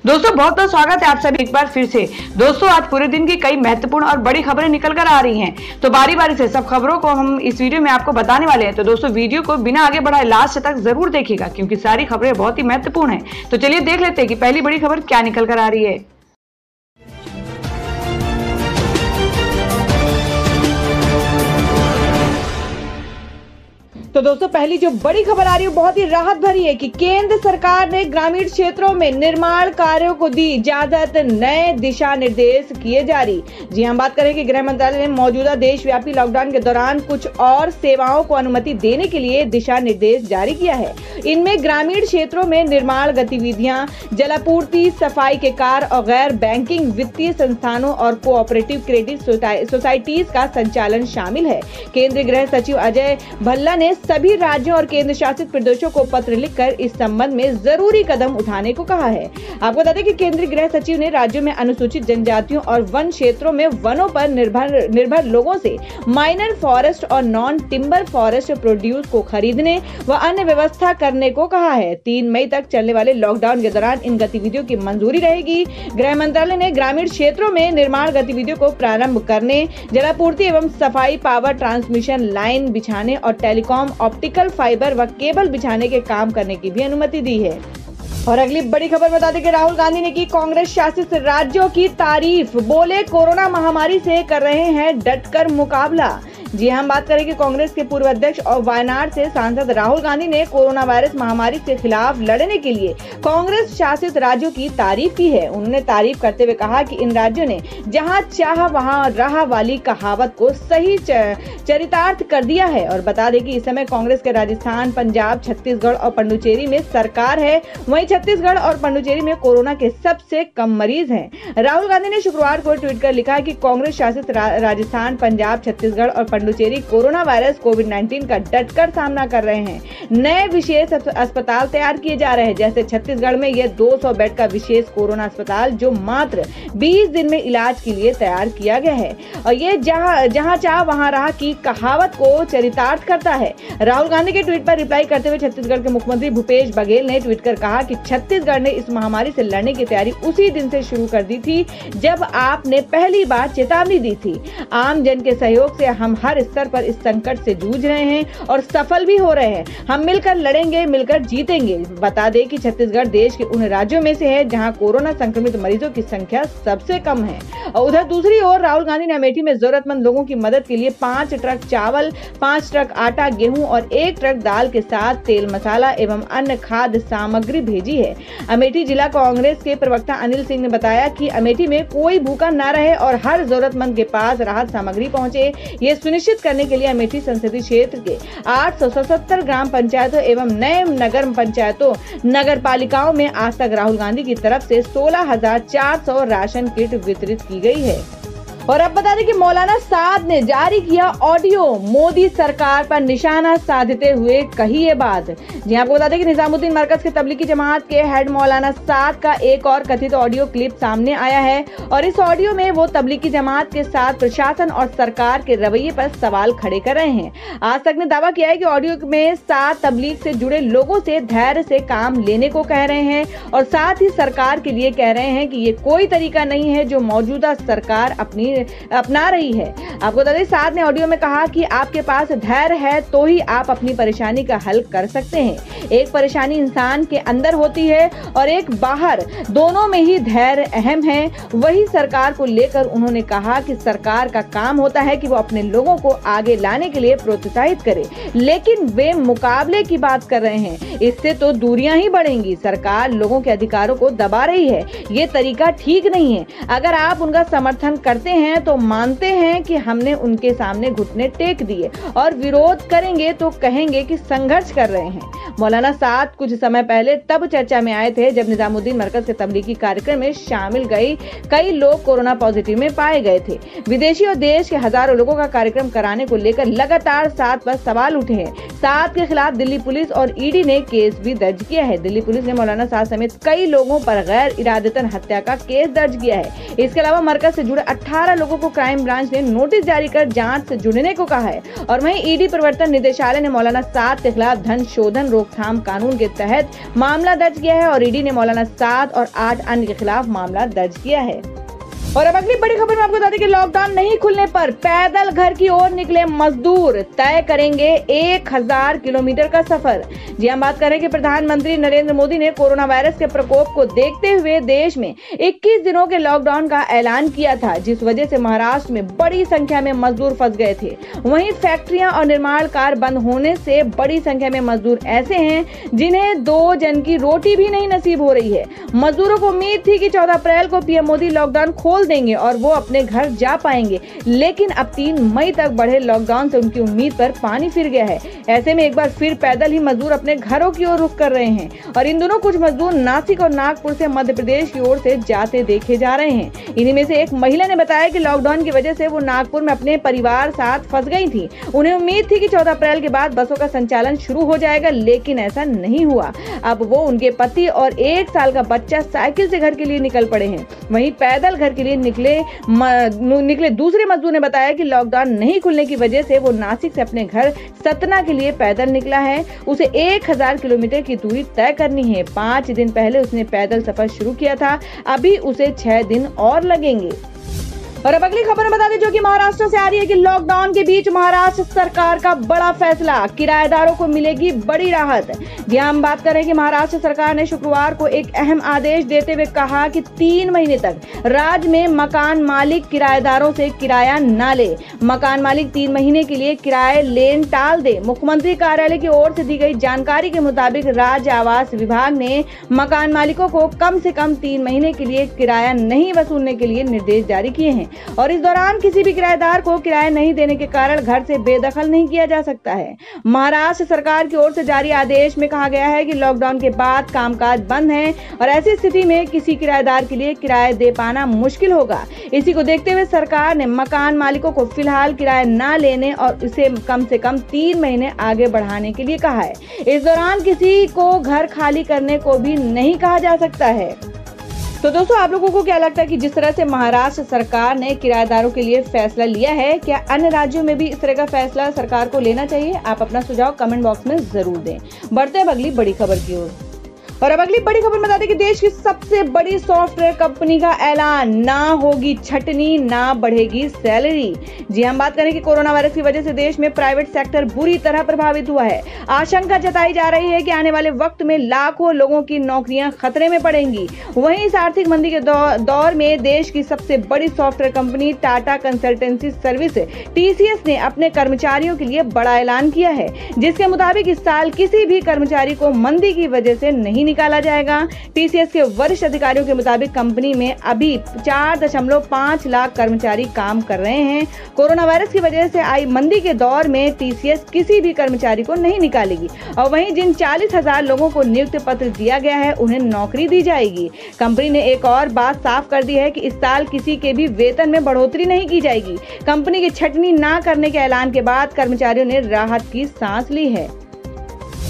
दोस्तों बहुत बहुत स्वागत है आप सभी एक बार फिर से। दोस्तों आज पूरे दिन की कई महत्वपूर्ण और बड़ी खबरें निकल कर आ रही हैं, तो बारी बारी से सब खबरों को हम इस वीडियो में आपको बताने वाले हैं। तो दोस्तों वीडियो को बिना आगे बढ़ाए लास्ट तक जरूर देखिएगा, क्योंकि सारी खबरें बहुत ही महत्वपूर्ण हैं। तो चलिए देख लेते हैं कि पहली बड़ी खबर क्या निकल कर आ रही है। तो दोस्तों पहली जो बड़ी खबर आ रही है बहुत ही राहत भरी है कि केंद्र सरकार ने ग्रामीण क्षेत्रों में निर्माण कार्यों को दी इजाजत, नए दिशा निर्देश किए जारी। जी हम बात करें कि गृह मंत्रालय ने मौजूदा देशव्यापी लॉकडाउन के दौरान कुछ और सेवाओं को अनुमति देने के लिए दिशा निर्देश जारी किया है। इनमें ग्रामीण क्षेत्रों में निर्माण गतिविधियां, जलापूर्ति, सफाई के कार्य और गैर बैंकिंग वित्तीय संस्थानों और कोऑपरेटिव क्रेडिट सोसाइटीज का संचालन शामिल है। केंद्रीय गृह सचिव अजय भल्ला ने सभी राज्यों और केंद्र शासित प्रदेशों को पत्र लिखकर इस संबंध में जरूरी कदम उठाने को कहा है। आपको बता दें कि केंद्रीय गृह सचिव ने राज्यों में अनुसूचित जनजातियों और वन क्षेत्रों में वनों पर निर्भर लोगों से माइनर फॉरेस्ट और नॉन टिम्बर फॉरेस्ट प्रोड्यूस को खरीदने व अन्य व्यवस्था करने को कहा है। 3 मई तक चलने वाले लॉकडाउन के दौरान इन गतिविधियों की मंजूरी रहेगी। गृह मंत्रालय ने ग्रामीण क्षेत्रों में निर्माण गतिविधियों को प्रारंभ करने, जलापूर्ति एवं सफाई, पावर ट्रांसमिशन लाइन बिछाने और टेलीकॉम, ऑप्टिकल फाइबर व केबल बिछाने के काम करने की भी अनुमति दी है। और अगली बड़ी खबर बता दें कि राहुल गांधी ने की कांग्रेस शासित राज्यों की तारीफ, बोले कोरोना महामारी से कर रहे हैं डटकर मुकाबला। जी हम बात करें कि कांग्रेस के पूर्व अध्यक्ष और वायनाड से सांसद राहुल गांधी ने कोरोना वायरस महामारी के खिलाफ लड़ने के लिए कांग्रेस शासित राज्यों की तारीफ की है। उन्होंने तारीफ करते हुए कहा कि इन राज्यों ने जहां चाह वहां राह वाली कहावत को सही चरितार्थ कर दिया है। और बता दें कि इस समय कांग्रेस के राजस्थान, पंजाब, छत्तीसगढ़ और पुडुचेरी में सरकार है। वहीं छत्तीसगढ़ और पुडुचेरी में कोरोना के सबसे कम मरीज हैं। राहुल गांधी ने शुक्रवार को ट्वीट कर लिखा है कि कांग्रेस शासित राजस्थान, पंजाब, छत्तीसगढ़ और पुडुचेरी कोरोना वायरस कोविड-19 का डटकर सामना कर रहे हैं। नए विशेष अस्पताल तैयार किए जा रहे हैं, जैसे छत्तीसगढ़ में यह 200 बेड का विशेष कोरोना अस्पताल जो मात्र 20 दिन में इलाज के लिए तैयार किया गया है। और ये जहां चाह वहां राह की कहावत को चरितार्थ करता है। राहुल गांधी के ट्वीट पर रिप्लाई करते हुए छत्तीसगढ़ के मुख्यमंत्री भूपेश बघेल ने ट्वीट कर कहा कि छत्तीसगढ़ ने इस महामारी से लड़ने की तैयारी उसी दिन से शुरू कर दी थी जब आपने पहली बार चेतावनी दी थी। आम जन के सहयोग से हम हर स्तर पर इस संकट से जूझ रहे हैं और सफल भी हो रहे हैं। हम मिलकर लड़ेंगे, मिलकर जीतेंगे। बता दें कि छत्तीसगढ़ देश के उन राज्यों में से है जहां कोरोना संक्रमित मरीजों की संख्या सबसे कम है। और उधर दूसरी ओर राहुल गांधी ने अमेठी में जरूरतमंद लोगों की मदद के लिए 5 ट्रक चावल, 5 ट्रक आटा, गेहूं और 1 ट्रक दाल के साथ तेल, मसाला एवं अन्य खाद्य सामग्री भेजी है। अमेठी जिला कांग्रेस के प्रवक्ता अनिल सिंह ने बताया कि अमेठी में कोई भूखा न रहे और हर जरूरतमंद के पास राहत सामग्री पहुंचे, ये सुनिश्चित करने के लिए अमेठी संसदीय क्षेत्र के 877 ग्राम पंचायतों एवं नए नगर पंचायतों, नगर पालिकाओं में आज तक राहुल गांधी की तरफ से 16,400 राशन किट वितरित की गई है। और अब बता दें कि मौलाना साद ने जारी किया ऑडियो, मोदी सरकार पर निशाना साधते हुए कही ये बात। जी आपको बता दें कि निजामुद्दीन मरकज के तबलीगी जमात के हेड मौलाना साद का एक और कथित ऑडियो क्लिप सामने आया है। और इस ऑडियो में वो तबलीगी जमात के साथ प्रशासन और सरकार के रवैये पर सवाल खड़े कर रहे हैं। आज तक ने दावा किया है कि ऑडियो में साद तबलीग से जुड़े लोगों से धैर्य से काम लेने को कह रहे हैं और साथ ही सरकार के लिए कह रहे हैं कि ये कोई तरीका नहीं है जो मौजूदा सरकार अपना रही है। आपको बता दें साद ने ऑडियो में कहा कि आपके पास धैर्य है तो ही आप अपनी परेशानी का हल कर सकते हैं। एक परेशानी इंसान के अंदर होती है और एक बाहर, दोनों में ही धैर्य अहम है। वही सरकार को लेकर उन्होंने कहा कि सरकार का काम होता है कि वो अपने लोगों को आगे लाने के लिए प्रोत्साहित करे, लेकिन वे मुकाबले की बात कर रहे हैं। इससे तो दूरियां ही बढ़ेंगी। सरकार लोगों के अधिकारों को दबा रही है, ये तरीका ठीक नहीं है। अगर आप उनका समर्थन करते हैं तो मानते हैं कि हमने उनके सामने घुटने टेक दिए और विरोध करेंगे तो कहेंगे कि संघर्ष कर रहे हैं। मौलाना साद कुछ समय पहले तब चर्चा में आए थे जब निजामुद्दीन मरकज के तबलीगी कार्यक्रम में शामिल कई लोग कोरोना पॉजिटिव में पाए गए थे। विदेशी और देश के हजारों लोगों का कार्यक्रम कराने को लेकर लगातार साद पर सवाल उठे हैं। साद के खिलाफ दिल्ली पुलिस और ईडी ने केस भी दर्ज किया है। दिल्ली पुलिस ने मौलाना साद समेत कई लोगों पर गैर इरादतन हत्या का केस दर्ज किया है। इसके अलावा मरकज से जुड़े 18 12 लोगों को क्राइम ब्रांच ने नोटिस जारी कर जांच से जुड़ने को कहा है। और वहीं ईडी प्रवर्तन निदेशालय ने मौलाना साद के खिलाफ धन शोधन रोकथाम कानून के तहत मामला दर्ज किया है और ईडी ने मौलाना साद और 8 अन्य के खिलाफ मामला दर्ज किया है। और अब अगली बड़ी खबर में आपको बता दें कि लॉकडाउन नहीं खुलने पर पैदल घर की ओर निकले मजदूर तय करेंगे 1000 किलोमीटर का सफर। जी हम बात करें कि प्रधानमंत्री नरेंद्र मोदी ने कोरोना वायरस के प्रकोप को देखते हुए देश में 21 दिनों के लॉकडाउन का ऐलान किया था, जिस वजह से महाराष्ट्र में बड़ी संख्या में मजदूर फंस गए थे। वहीं फैक्ट्रियां और निर्माण कार्य बंद होने से बड़ी संख्या में मजदूर ऐसे हैं जिन्हें 2 जन की रोटी भी नहीं नसीब हो रही है। मजदूरों को उम्मीद थी कि 14 अप्रैल को पीएम मोदी लॉकडाउन खोल देंगे और वो अपने घर जा पाएंगे, लेकिन अब 3 मई तक बढ़े लॉकडाउन से उनकी उम्मीद पर पानी फिर गया है। ऐसे में एक बार फिर पैदल ही मजदूर अपने घरों की ओर रुख कर रहे हैं और इन दोनों कुछ मजदूर नासिक और नागपुर से मध्य प्रदेश की ओर से जाते देखे जा रहे हैं। इन्हीं में से एक महिला ने बताया कि लॉकडाउन की वजह से वो नागपुर में अपने परिवार साथ फंस गई थी। उन्हें उम्मीद थी कि 14 अप्रैल के बाद बसों का संचालन शुरू हो जाएगा, लेकिन ऐसा नहीं हुआ। अब वो, उनके पति और 1 साल का बच्चा साइकिल से घर के लिए निकल पड़े हैं। वहीं पैदल घर के लिए निकले दूसरे मजदूर ने बताया कि लॉकडाउन नहीं खुलने की वजह से वो नासिक से अपने घर सतना के लिए पैदल निकला है। उसे 1000 किलोमीटर की दूरी तय करनी है। 5 दिन पहले उसने पैदल सफर शुरू किया था, अभी उसे 6 दिन और लगेंगे। और अब अगली खबर में बता दें जो कि महाराष्ट्र से आ रही है कि लॉकडाउन के बीच महाराष्ट्र सरकार का बड़ा फैसला, किराएदारों को मिलेगी बड़ी राहत। जी हम बात करें कि महाराष्ट्र सरकार ने शुक्रवार को एक अहम आदेश देते हुए कहा कि 3 महीने तक राज्य में मकान मालिक किराएदारों से किराया न ले। मकान मालिक 3 महीने के लिए किराए लेन टाल दे। मुख्यमंत्री कार्यालय की ओर से दी गई जानकारी के मुताबिक राज्य आवास विभाग ने मकान मालिकों को कम से कम 3 महीने के लिए किराया नहीं वसूलने के लिए निर्देश जारी किए हैं और इस दौरान किसी भी किराएदार को किराया नहीं देने के कारण घर से बेदखल नहीं किया जा सकता है। महाराष्ट्र सरकार की ओर से जारी आदेश में कहा गया है कि लॉकडाउन के बाद कामकाज बंद है और ऐसी स्थिति में किसी किराएदार के लिए किराया दे पाना मुश्किल होगा। इसी को देखते हुए सरकार ने मकान मालिकों को फिलहाल किराया न लेने और इसे कम से कम 3 महीने आगे बढ़ाने के लिए कहा है। इस दौरान किसी को घर खाली करने को भी नहीं कहा जा सकता है। तो दोस्तों, आप लोगों को क्या लगता है कि जिस तरह से महाराष्ट्र सरकार ने किराएदारों के लिए फैसला लिया है, क्या अन्य राज्यों में भी इस तरह का फैसला सरकार को लेना चाहिए? आप अपना सुझाव कमेंट बॉक्स में जरूर दें। बढ़ते हैं अगली बड़ी खबर की ओर। और अब अगली बड़ी खबर बता दें कि देश की सबसे बड़ी सॉफ्टवेयर कंपनी का ऐलान, ना होगी छटनी, ना बढ़ेगी सैलरी। जी हम बात करें कि कोरोना वायरस की वजह से देश में प्राइवेट सेक्टर बुरी तरह प्रभावित हुआ है। आशंका जताई जा रही है कि आने वाले वक्त में लाखों लोगों की नौकरियां खतरे में पड़ेंगी। वहीं इस आर्थिक मंदी के दौर में देश की सबसे बड़ी software company Tata consultancy service TCS ने अपने कर्मचारियों के लिए बड़ा ऐलान किया है, जिसके मुताबिक इस साल किसी भी कर्मचारी को मंदी की वजह से नहीं निकाला जाएगा। TCS के वरिष्ठ अधिकारियों के मुताबिक कंपनी में अभी 4.5 लाख कर्मचारी काम कर रहे हैं। कोरोना वायरस की वजह से आई मंदी के दौर में TCS किसी भी कर्मचारी को नहीं निकालेगी और वहीं जिन 40,000 लोगों को नियुक्ति पत्र दिया गया है उन्हें नौकरी दी जाएगी। कंपनी ने एक और बात साफ कर दी है कि इस साल किसी के भी वेतन में बढ़ोतरी नहीं की जाएगी। कंपनी की छटनी ना करने के ऐलान के बाद कर्मचारियों ने राहत की सांस ली है।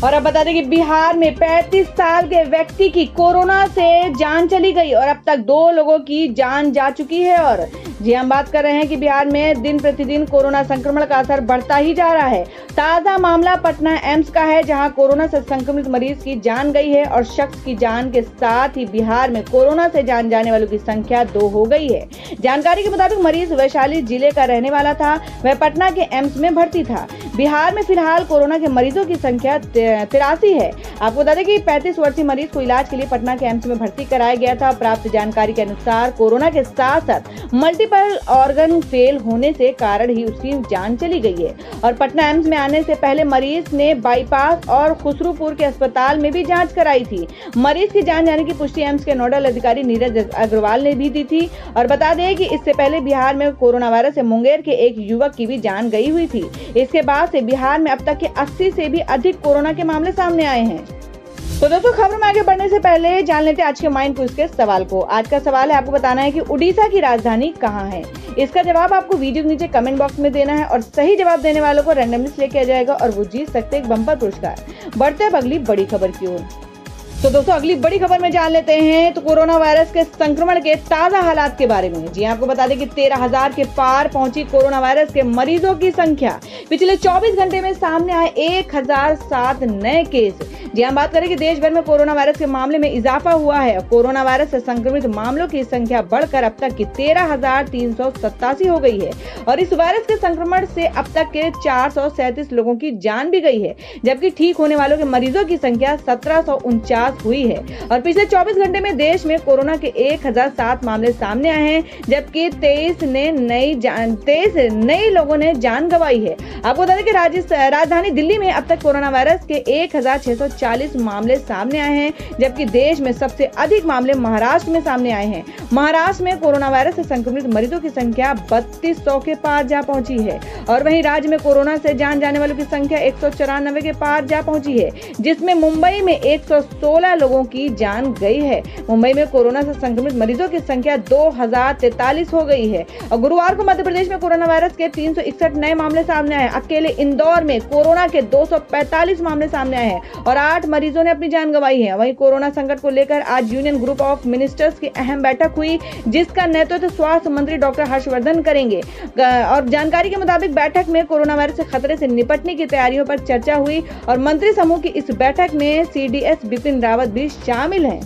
और अब बता दें कि बिहार में 35 साल के व्यक्ति की कोरोना से जान चली गई और अब तक 2 लोगों की जान जा चुकी है। और जी हम बात कर रहे हैं कि बिहार में दिन प्रतिदिन कोरोना संक्रमण का असर बढ़ता ही जा रहा है। ताजा मामला पटना एम्स का है, जहां कोरोना से संक्रमित मरीज की जान गई है और शख्स की जान के साथ ही बिहार में कोरोना से जान जाने वालों की संख्या 2 हो गई है। जानकारी के मुताबिक मरीज वैशाली जिले का रहने वाला था, वह पटना के एम्स में भर्ती था। बिहार में फिलहाल कोरोना के मरीजों की संख्या 83 है। आपको बता दें कि 35 वर्षीय मरीज को इलाज के लिए पटना के एम्स में भर्ती कराया गया था। प्राप्त जानकारी के अनुसार कोरोना के साथ साथ मल्टीपल ऑर्गन फेल होने से कारण ही उसकी जान चली गई है। और पटना एम्स में आने से पहले मरीज ने बाईपास और खुसरूपुर के अस्पताल में भी जांच कराई थी। मरीज की जान जाने की पुष्टि एम्स के नोडल अधिकारी नीरज अग्रवाल ने भी दी थी। और बता दें कि इससे पहले बिहार में कोरोना वायरस से मुंगेर के एक युवक की भी जान गई हुई थी। इसके बाद से बिहार में अब तक के 80 से भी अधिक कोरोना के मामले सामने आए हैं। तो दोस्तों, खबर में आगे बढ़ने से पहले जान लेते हैं आज के माइंड क्विज के सवाल को। आज का सवाल है, आपको बताना है कि उड़ीसा की राजधानी कहाँ है। इसका जवाब आपको वीडियो के नीचे कमेंट बॉक्स में देना है और सही जवाब देने वालों को रैंडमली सिलेक्ट किया जाएगा और वो जीत सकते हैं एक बम्पर पुरस्कार। बढ़ते हैं अगली बड़ी खबर की ओर। तो दोस्तों अगली बड़ी खबर में जान लेते हैं तो कोरोना वायरस के संक्रमण के ताजा हालात के बारे में। जी आपको बता दें कि 13,000 के पार पहुंची कोरोना वायरस के मरीजों की संख्या। पिछले 24 घंटे में सामने आए 1007 नए केस। जी हम बात करें कि देश भर में कोरोना वायरस के मामले में इजाफा हुआ है। कोरोना वायरस से संक्रमित मामलों की संख्या बढ़कर अब तक की 13,387 हो गई है और इस वायरस के संक्रमण से अब तक के 437 लोगों की जान भी गई है, जबकि ठीक होने वालों के मरीजों की संख्या 1749 हुई है। और पिछले 24 घंटे में देश में कोरोना के 1007 मामले सामने आए हैं, जबकि 23 नए लोगों ने जान गंवाई है। आपको बता दें कि राजधानी दिल्ली में अब तक कोरोना वायरस के 1640 मामले सामने आए हैं, जबकि देश में सबसे अधिक मामले महाराष्ट्र में सामने आए हैं। महाराष्ट्र में कोरोना वायरस से संक्रमित मरीजों की संख्या 3200 के पार जा पहुंची है और वहीं राज्य में कोरोना से जान जाने वालों की संख्या 194 के पार जा पहुंची है, जिसमें मुंबई में 116 लोगों की जान गई है। मुंबई में कोरोना से संक्रमित मरीजों की संख्या 2043 हो गई है और गुरुवार को मध्य प्रदेश में कोरोना वायरस के 361 नए मामले सामने आए। अकेले इंदौर में कोरोना के 245 मामले सामने आए हैं और 8 मरीजों ने अपनी जान गंवाई है। वहीं कोरोना संकट को लेकर आज यूनियन ग्रुप ऑफ मिनिस्टर्स की अहम बैठक हुई, जिसका नेतृत्व स्वास्थ्य मंत्री डॉक्टर हर्षवर्धन करेंगे और जानकारी के मुताबिक बैठक में कोरोना वायरस के खतरे से निपटने की तैयारियों पर चर्चा हुई और मंत्री समूह की इस बैठक में सीडीएस बिपिन रावत भी शामिल हैं।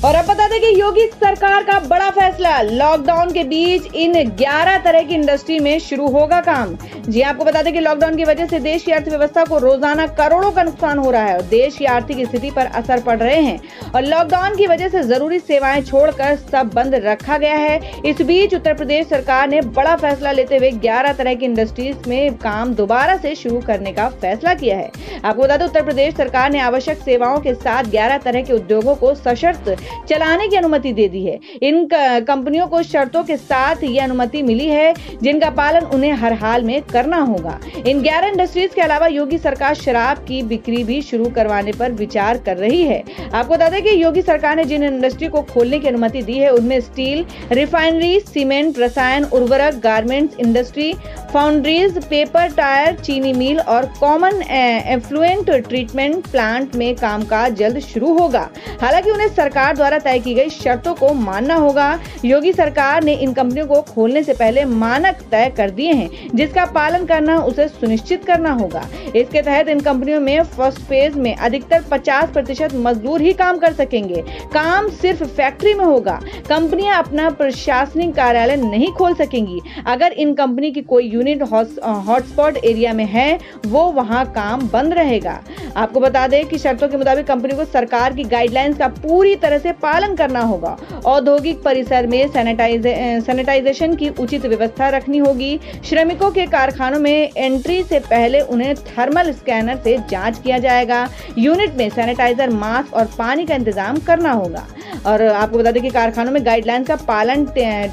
और अब बता दें कि योगी सरकार का बड़ा फैसला, लॉकडाउन के बीच इन 11 तरह की इंडस्ट्री में शुरू होगा काम। जी आपको बता दें कि लॉकडाउन की वजह से देश की अर्थव्यवस्था को रोजाना करोड़ों का नुकसान हो रहा है और देश की आर्थिक स्थिति पर असर पड़ रहे हैं और लॉकडाउन की वजह से जरूरी सेवाएं छोड़कर सब बंद रखा गया है। इस बीच उत्तर प्रदेश सरकार ने बड़ा फैसला लेते हुए 11 तरह की इंडस्ट्रीज में काम दोबारा से शुरू करने का फैसला किया है। आपको बता दें उत्तर प्रदेश सरकार ने आवश्यक सेवाओं के साथ 11 तरह के उद्योगों को सशर्त चलाने की अनुमति दे दी है। इन कंपनियों को शर्तों के साथ ये अनुमति मिली है, जिनका पालन उन्हें हर हाल में करना होगा। इन 11 इंडस्ट्रीज के अलावा योगी सरकार शराब की बिक्री भी शुरू करवाने पर विचार कर रही है। आपको बता दें कि योगी सरकार ने जिन इंडस्ट्री को खोलने की अनुमति दी है उनमें स्टील, रिफाइनरी, सीमेंट, रसायन, उर्वरक, garments industry, foundries, paper, tyre, चीनी मिल और कॉमन एफ्लुएंट ट्रीटमेंट प्लांट में कामकाज जल्द शुरू होगा। हालांकि उन्हें सरकार द्वारा तय की गई शर्तों को मानना होगा। योगी सरकार ने इन कंपनियों को खोलने से पहले मानक तय कर दिए हैं, जिसका पालन करना उसे सुनिश्चित करना होगा। इसके तहत इन कंपनियों में फर्स्ट फेज में अधिकतर 50% मजदूर ही काम कर सकेंगे। काम सिर्फ फैक्ट्री में होगा। कंपनियां अपना प्रशासनिक कार्यालय नहीं खोल सकेंगी। अगर इन कंपनी की कोई यूनिट हॉटस्पॉट एरिया में है, वो वहां काम बंद रहेगा। आपको बता दें कि शर्तों के मुताबिक कंपनी को सरकार की गाइडलाइंस का पूरी तरह से पालन करना होगा। औद्योगिक परिसर में सैनिटाइजेशन की उचित व्यवस्था रखनी होगी। श्रमिकों के कारखानों में एंट्री से पहले उन्हें थर्मल स्कैनर से जांच किया जाएगा। यूनिट में सैनिटाइजर, मास्क और पानी का इंतजाम करना होगा। और आपको बता दें कि कारखानों में गाइडलाइंस का पालन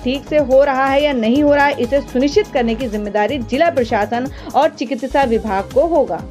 ठीक से हो रहा है या नहीं हो रहा है, इसे सुनिश्चित करने की जिम्मेदारी जिला प्रशासन और चिकित्सा विभाग को होगा।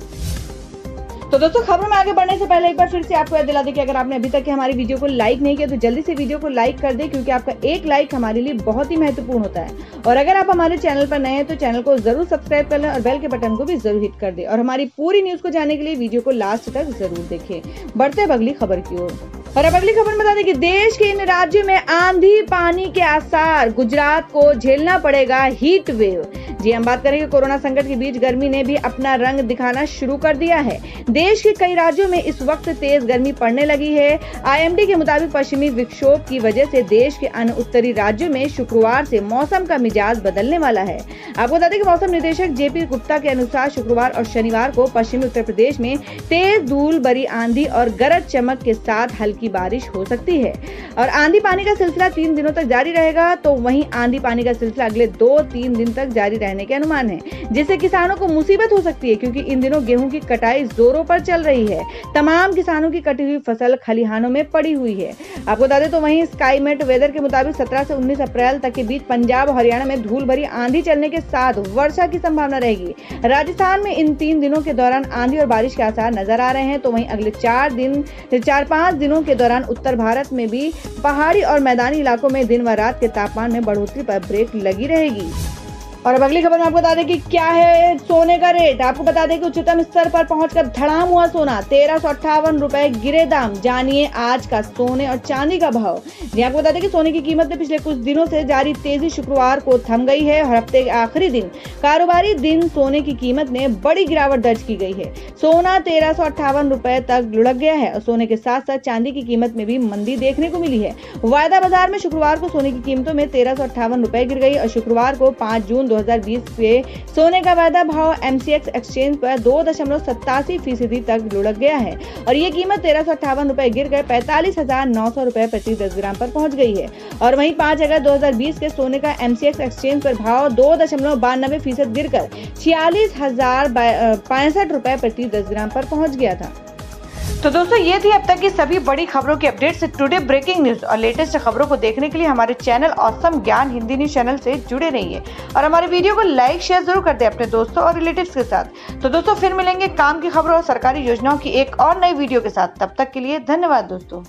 तो दोस्तों खबरों में आगे बढ़ने से पहले एक बार फिर से आपको याद दिला दें कि अगर आपने अभी तक हमारी वीडियो को लाइक नहीं किया तो जल्दी से वीडियो को लाइक कर दें, क्योंकि आपका एक लाइक हमारे लिए बहुत ही महत्वपूर्ण होता है। और अगर आप हमारे चैनल पर नए हैं तो चैनल को जरूर सब्सक्राइब कर लें और बेल के बटन को भी जरूर हिट कर दें और हमारी पूरी न्यूज को जानने के लिए वीडियो को लास्ट तक जरूर देखें। बढ़ते हैं अगली खबर की ओर। और अब अगली खबर बता दें कि देश के इन राज्यों में आंधी पानी के आसार, गुजरात को झेलना पड़ेगा हीट वेव। जी हम बात करेंगे कोरोना संकट के बीच गर्मी ने भी अपना रंग दिखाना शुरू कर दिया है। देश के कई राज्यों में इस वक्त तेज गर्मी पड़ने लगी है। आईएमडी के मुताबिक पश्चिमी विक्षोभ की वजह से देश के अन्य उत्तरी राज्यों में शुक्रवार से मौसम का मिजाज बदलने वाला है। आपको बता दें कि मौसम निदेशक जेपी गुप्ता के अनुसार शुक्रवार और शनिवार को पश्चिमी उत्तर प्रदेश में तेज धूल भरी आंधी और गरज चमक के साथ हल्की बारिश हो सकती है और आंधी पानी का सिलसिला 3 दिनों तक जारी रहेगा। तो वहीं आंधी पानी का सिलसिला अगले 2-3 दिन तक जारी रहने के अनुमान है, जिससे किसानों को मुसीबत हो सकती है, क्योंकि इन दिनों गेहूं की कटाई जोरों पर चल रही है। तमाम किसानों की कटी हुई फसल खलिहानों में पड़ी हुई है। आपको बता दें तो वहीं स्काईमेट वेदर के मुताबिक 17 से 19 अप्रैल तक के बीच पंजाब और हरियाणा में धूल भरी आंधी चलने के साथ वर्षा की संभावना रहेगी। राजस्थान में इन 3 दिनों के दौरान आंधी और बारिश के आसार नजर आ रहे हैं। तो वहीं अगले 4-5 दिनों के दौरान उत्तर भारत में भी पहाड़ी और मैदानी इलाकों में दिन व रात के तापमान में बढ़ोतरी पर ब्रेक लगी रहेगी। और अब अगली खबर में आपको बता दें कि क्या है सोने का रेट। आपको बता दें कि उच्चतम स्तर पर पहुंचकर धड़ाम हुआ सोना, 1358 रुपए गिरे दाम। जानिए आज का सोने और चांदी का भाव। जी आपको बता दें कि सोने की कीमत में पिछले कुछ दिनों से जारी तेजी शुक्रवार को थम गई है और हफ्ते के आखिरी दिन कारोबारी दिन सोने की कीमत में बड़ी गिरावट दर्ज की गई है। सोना 1358 रुपए तक लुढ़क गया है और सोने के साथ साथ चांदी की कीमत में भी मंदी देखने को मिली है। वायदा बाजार में शुक्रवार को सोने की कीमतों में 1358 रुपए गिर गई और शुक्रवार को 5 जून 2020 पे सोने का वायदा भाव MCX एक्सचेंज पर 2.87% तक लुढ़क गया है और ये कीमत 1358 रुपए गिर कर 45,900 रुपए प्रति 10 ग्राम पर पहुंच गई है। और वहीं 5 अगस्त 2020 के सोने का MCX एक्सचेंज पर भाव 2.92% गिरकर 46,065 रुपए प्रति 10 ग्राम पर पहुंच गया था। तो दोस्तों ये थी अब तक की सभी बड़ी खबरों की अपडेट से टुडे ब्रेकिंग न्यूज और लेटेस्ट खबरों को देखने के लिए हमारे चैनल ऑसम ज्ञान हिंदी न्यूज चैनल से जुड़े रहिए और हमारे वीडियो को लाइक शेयर जरूर कर दें अपने दोस्तों और रिलेटिव्स के साथ। तो दोस्तों फिर मिलेंगे काम की खबरों और सरकारी योजनाओं की एक और नई वीडियो के साथ। तब तक के लिए धन्यवाद दोस्तों।